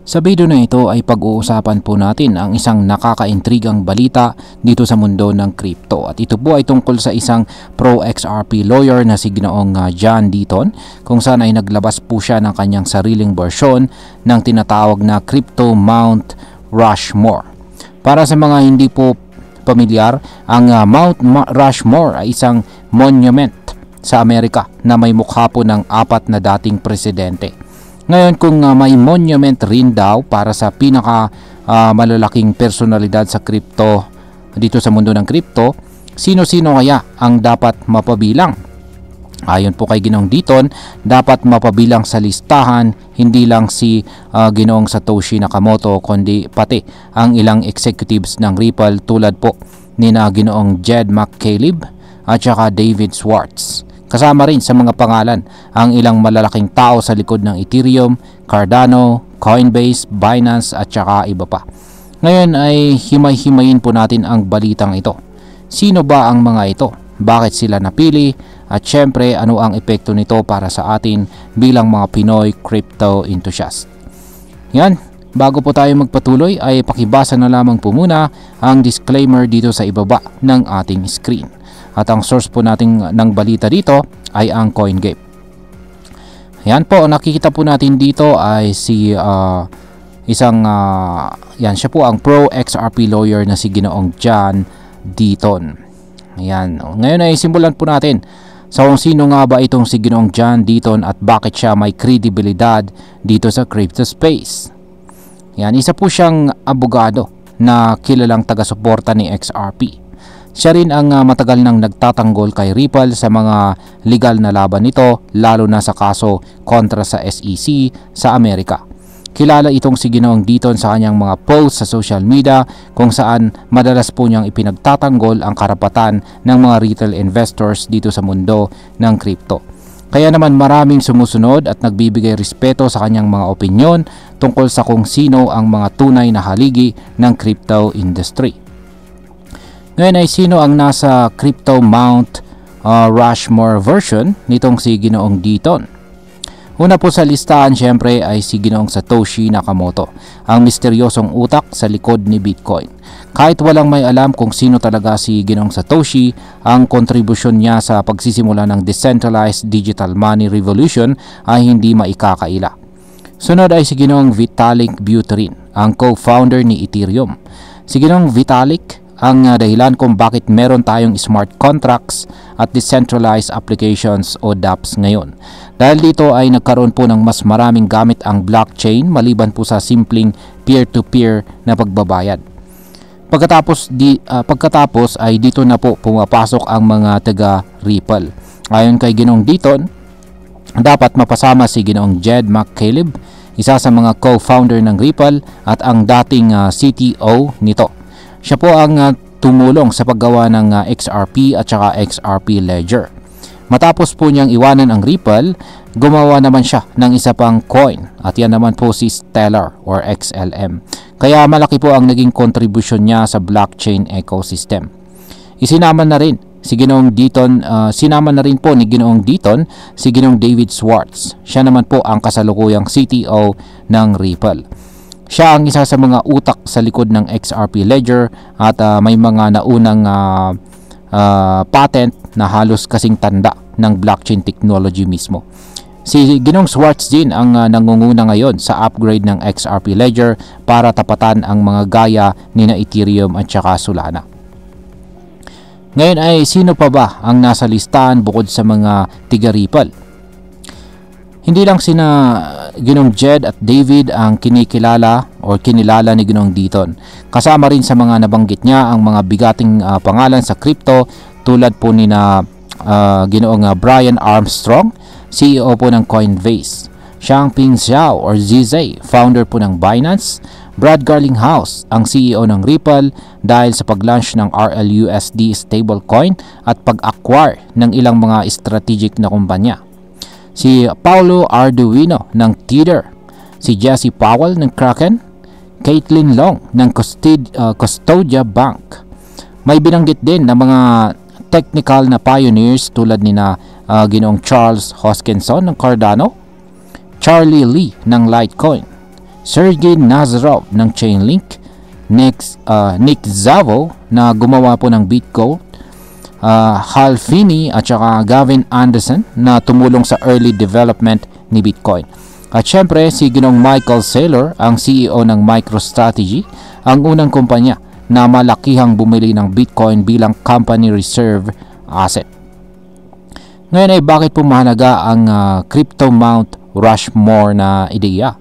Sa video na ito ay pag-uusapan po natin ang isang nakakaintrigang balita dito sa mundo ng crypto. At ito po ay tungkol sa isang pro XRP lawyer na si Ginoong John Deaton, kung saan ay naglabas po siya ng kanyang sariling bersyon ng tinatawag na Crypto Mount Rushmore. Para sa mga hindi po pamilyar, ang Mount Rushmore ay isang monument sa Amerika na may mukha po ng 4 na dating presidente. Ngayon, kung may monument rin daw para sa pinaka malalaking personalidad sa crypto dito sa mundo ng crypto, sino-sino kaya ang dapat mapabilang? Ayon po kay Ginoong Deaton, dapat mapabilang sa listahan hindi lang si Ginoong Satoshi Nakamoto kundi pati ang ilang executives ng Ripple tulad po ni Ginoong Jed McCaleb at saka David Schwartz. Kasama rin sa mga pangalan ang ilang malalaking tao sa likod ng Ethereum, Cardano, Coinbase, Binance at saka iba pa. Ngayon ay himay-himayin po natin ang balitang ito. Sino ba ang mga ito? Bakit sila napili? At syempre, ano ang epekto nito para sa atin bilang mga Pinoy crypto enthusiast? Yan, bago po tayo magpatuloy ay pakibasa na lamang po muna ang disclaimer dito sa ibaba ng ating screen. At ang source po natin ng balita dito ay ang CoinGate. Yan po, nakikita po natin dito ay si yan siya po ang pro XRP lawyer na si Ginoong John Deaton. Yan. Ngayon ay simulan po natin sa kung sino nga ba itong si Ginoong John Deaton at bakit siya may kredibilidad dito sa crypto space. Yan, isa po siyang abogado na kilalang taga-suporta ni XRP. Siya rin ang matagal nang nagtatanggol kay Ripple sa mga legal na laban nito, lalo na sa kaso kontra sa SEC sa Amerika. Kilala itong si Ginoong Deaton sa kanyang mga posts sa social media kung saan madalas po niyang ipinagtatanggol ang karapatan ng mga retail investors dito sa mundo ng crypto. Kaya naman maraming sumusunod at nagbibigay respeto sa kanyang mga opinyon tungkol sa kung sino ang mga tunay na haligi ng crypto industry. Ngayon ay sino ang nasa Crypto Mount Rushmore version nitong si Ginoong Deaton? Una po sa listahan syempre ay si Ginoong Satoshi Nakamoto, ang misteryosong utak sa likod ni Bitcoin. Kahit walang may alam kung sino talaga si Ginoong Satoshi, ang kontribusyon niya sa pagsisimula ng decentralized digital money revolution ay hindi maikakaila. Sunod ay si Ginoong Vitalik Buterin, ang co-founder ni Ethereum. Si Ginoong Vitalik ang dahilan kung bakit meron tayong smart contracts at decentralized applications o dApps ngayon. Dahil dito ay nagkaroon po ng mas maraming gamit ang blockchain maliban po sa simpleng peer-to-peer na pagbabayad. Pagkatapos ay dito na po pumapasok ang mga taga Ripple. Ayon kay Ginoong Deaton, dapat mapasama si Ginoong Jed McCaleb, isa sa mga co-founder ng Ripple at ang dating CTO nito. Siya po ang tumulong sa paggawa ng XRP at saka XRP Ledger. Matapos po niyang iwanan ang Ripple, gumawa naman siya ng isa pang coin at yan naman po si Stellar or XLM. Kaya malaki po ang naging kontribusyon niya sa blockchain ecosystem. Sinama na rin po ni Ginoong Deaton si Ginoong David Schwartz. Siya naman po ang kasalukuyang CTO ng Ripple. Siya ang isa sa mga utak sa likod ng XRP Ledger at may mga naunang patent na halos kasing tanda ng blockchain technology mismo. Si Ginoong Schwartz din ang nangunguna ngayon sa upgrade ng XRP Ledger para tapatan ang mga gaya ni na Ethereum at saka Solana. Ngayon ay sino pa ba ang nasa listahan bukod sa mga tiga Ripple? Hindi lang sina Ginoong Jed at David ang kinilala ni Ginoong Deaton. Kasama rin sa mga nabanggit niya ang mga bigating pangalan sa crypto tulad po ni Ginoong Brian Armstrong, CEO po ng Coinbase, Changpeng Zhao or ZZ, founder po ng Binance, Brad Garlinghouse, ang CEO ng Ripple dahil sa pag-launch ng RLUSD stablecoin at pag-acquire ng ilang mga strategic na kumpanya. Si Paulo Arduino ng Tether, si Jesse Powell ng Kraken, Caitlin Long ng Custodia Bank. May binanggit din na mga technical na pioneers tulad ni Ginoong Charles Hoskinson ng Cardano, Charlie Lee ng Litecoin, Sergey Nazarov ng Chainlink, Nick Szabo na gumawa po ng BitGo, Hal Finney at saka Gavin Anderson na tumulong sa early development ni Bitcoin. At syempre si Ginong Michael Saylor, ang CEO ng MicroStrategy, ang unang kumpanya na malakihang bumili ng Bitcoin bilang company reserve asset. Ngayon ay bakit po mahalaga ang Crypto Mount Rushmore na ideya?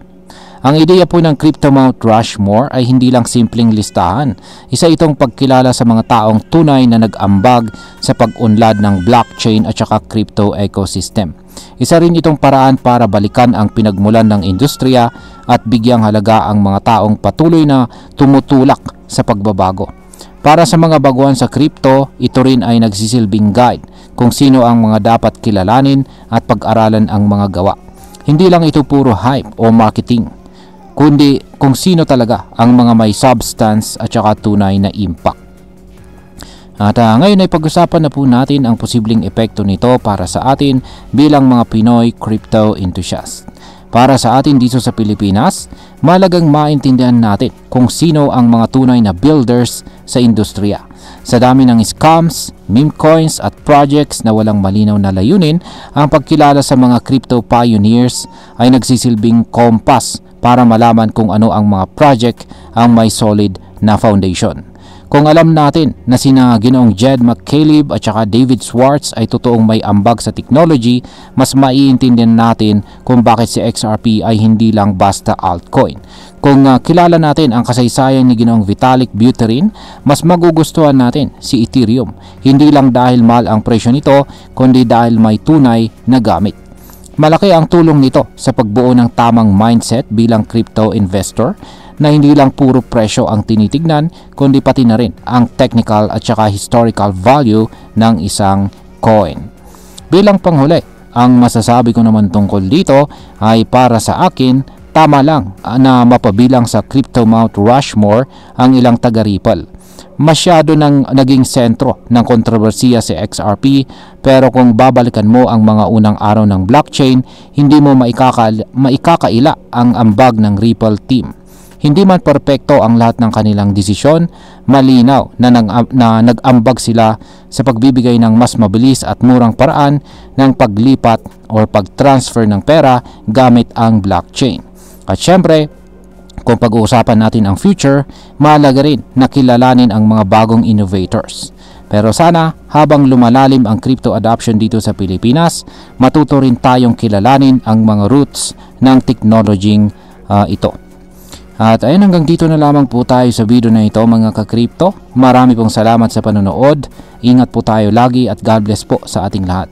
Ang ideya po ng Crypto Mount Rushmore ay hindi lang simpleng listahan. Isa itong pagkilala sa mga taong tunay na nag-ambag sa pag-unlad ng blockchain at saka crypto ecosystem. Isa rin itong paraan para balikan ang pinagmulan ng industriya at bigyang halaga ang mga taong patuloy na tumutulak sa pagbabago. Para sa mga baguhan sa crypto, ito rin ay nagsisilbing guide kung sino ang mga dapat kilalanin at pag-aralan ang mga gawa. Hindi lang ito puro hype o marketing, kundi kung sino talaga ang mga may substance at saka tunay na impact. At ngayon ay pag-usapan na po natin ang posibleng epekto nito para sa atin bilang mga Pinoy crypto enthusiast. Para sa atin dito sa Pilipinas, malagang maintindihan natin kung sino ang mga tunay na builders sa industriya. Sa dami ng scams, meme coins at projects na walang malinaw na layunin, ang pagkilala sa mga crypto pioneers ay nagsisilbing kompas para malaman kung ano ang mga project ang may solid na foundation. Kung alam natin na sina Ginoong Jed McCaleb at saka David Schwartz ay totoong may ambag sa technology, mas maiintindihan natin kung bakit si XRP ay hindi lang basta altcoin. Kung kilala natin ang kasaysayan ni Ginoong Vitalik Buterin, mas magugustuhan natin si Ethereum. Hindi lang dahil mahal ang presyo nito, kundi dahil may tunay na gamit. Malaki ang tulong nito sa pagbuo ng tamang mindset bilang crypto investor na hindi lang puro presyo ang tinitignan, kundi pati na rin ang technical at saka historical value ng isang coin. Bilang panghuli, ang masasabi ko naman tungkol dito ay para sa akin, tama lang na mapabilang sa Crypto Mount Rushmore ang ilang taga-Ripple. Masyado nang naging sentro ng kontrobersiya si XRP, pero kung babalikan mo ang mga unang araw ng blockchain, hindi mo maikakaila ang ambag ng Ripple team. Hindi man perpekto ang lahat ng kanilang desisyon, malinaw na nag-ambag sila sa pagbibigay ng mas mabilis at murang paraan ng paglipat o pag-transfer ng pera gamit ang blockchain. At syempre, kung pag-uusapan natin ang future, mahalaga rin na kilalanin ang mga bagong innovators. Pero sana, habang lumalalim ang crypto adoption dito sa Pilipinas, matuto rin tayong kilalanin ang mga roots ng technology ito. At ayun, hanggang dito na lamang po tayo sa video na ito mga ka-crypto. Marami pong salamat sa panonood. Ingat po tayo lagi at God bless po sa ating lahat.